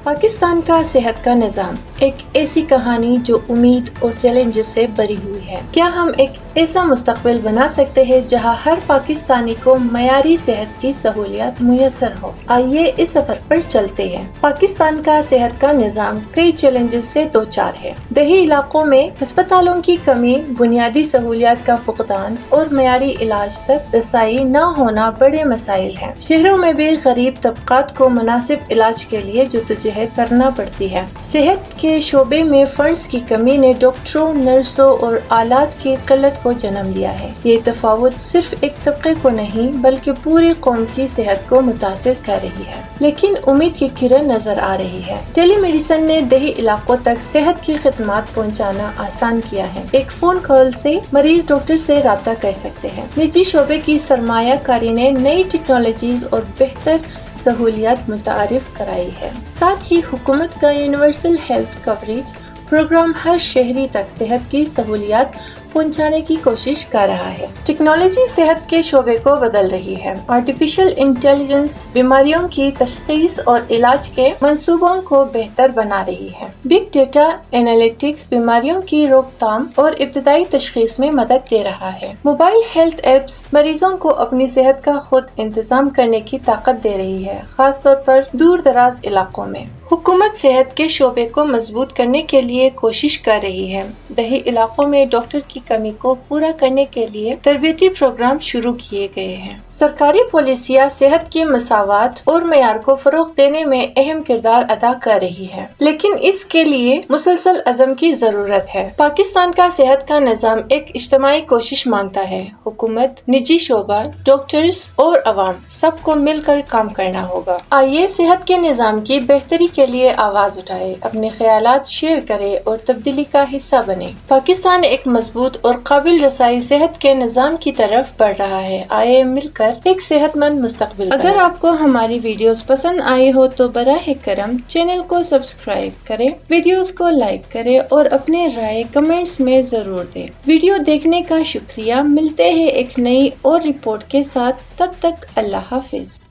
پاکستان کا صحت کا نظام ایک ایسی کہانی جو امید اور چیلنجز سے بھری ہوئی ہے۔ کیا ہم ایک ایسا مستقبل بنا سکتے ہیں جہاں ہر پاکستانی کو معیاری صحت کی سہولیات میسر ہو؟ آئیے اس سفر پر چلتے ہیں۔ پاکستان کا صحت کا نظام کئی چیلنجز سے دوچار ہے۔ دیہی علاقوں میں ہسپتالوں کی کمی، بنیادی سہولیات کا فقدان اور معیاری علاج تک رسائی نہ ہونا بڑے مسائل ہیں۔ شہروں میں بھی غریب طبقات کو مناسب علاج کے لیے جدوجہد کرنا پڑتی ہے۔ صحت کے شعبے میں فنڈز کی کمی نے ڈاکٹروں، نرسوں اور آلات کی قلت کو جنم لیا ہے۔ یہ تفاوت صرف ایک طبقے کو نہیں بلکہ پوری قوم کی صحت کو متاثر کر رہی ہے۔ لیکن امید کی کرن نظر آ رہی ہے۔ ٹیلی میڈیسن نے دیہی علاقوں تک صحت کی خدمات پہنچانا آسان کیا ہے۔ ایک فون کال سے مریض ڈاکٹر سے رابطہ کر سکتے ہیں۔ نجی شعبے کی سرمایہ کاری نے نئی ٹیکنالوجیز اور بہتر سہولیات متعارف کرائی ہے۔ ساتھ ہی حکومت کا یونیورسل ہیلتھ کوریج پروگرام ہر شہری تک صحت کی سہولیات پہنچانے کی کوشش کر رہا ہے۔ ٹیکنالوجی صحت کے شعبے کو بدل رہی ہے۔ آرٹیفیشل انٹیلیجنس بیماریوں کی تشخیص اور علاج کے منصوبوں کو بہتر بنا رہی ہے۔ بگ ڈیٹا انالیٹکس بیماریوں کی روک تھام اور ابتدائی تشخیص میں مدد دے رہا ہے۔ موبائل ہیلتھ ایپس مریضوں کو اپنی صحت کا خود انتظام کرنے کی طاقت دے رہی ہے، خاص طور پر دور دراز علاقوں میں۔ حکومت صحت کے شعبے کو مضبوط کرنے کے لیے کوشش کر رہی ہے۔ دیہی علاقوں میں ڈاکٹر کی کمی کو پورا کرنے کے لیے تربیتی پروگرام شروع کیے گئے ہیں۔ سرکاری پالیسیاں صحت کی مساوات اور معیار کو فروغ دینے میں اہم کردار ادا کر رہی ہے، لیکن اس کے لیے مسلسل عزم کی ضرورت ہے۔ پاکستان کا صحت کا نظام ایک اجتماعی کوشش مانگتا ہے۔ حکومت، نجی شعبہ، ڈاکٹرز اور عوام سب کو مل کر کام کرنا ہوگا۔ آئیے صحت کے نظام کی بہتری کے لیے آواز اٹھائے، اپنے خیالات شیئر کرے اور تبدیلی کا حصہ بنے۔ پاکستان ایک مضبوط اور قابل رسائی صحت کے نظام کی طرف بڑھ رہا ہے۔ آئے مل کر ایک صحت مند مستقبل بنائیں۔ اگر آپ کو ہماری ویڈیوز پسند آئی ہو تو براہ کرم چینل کو سبسکرائب کریں، ویڈیوز کو لائک کریں اور اپنے رائے کمنٹس میں ضرور دیں۔ ویڈیو دیکھنے کا شکریہ۔ ملتے ہیں ایک نئی اور رپورٹ کے ساتھ، تب تک اللہ حافظ۔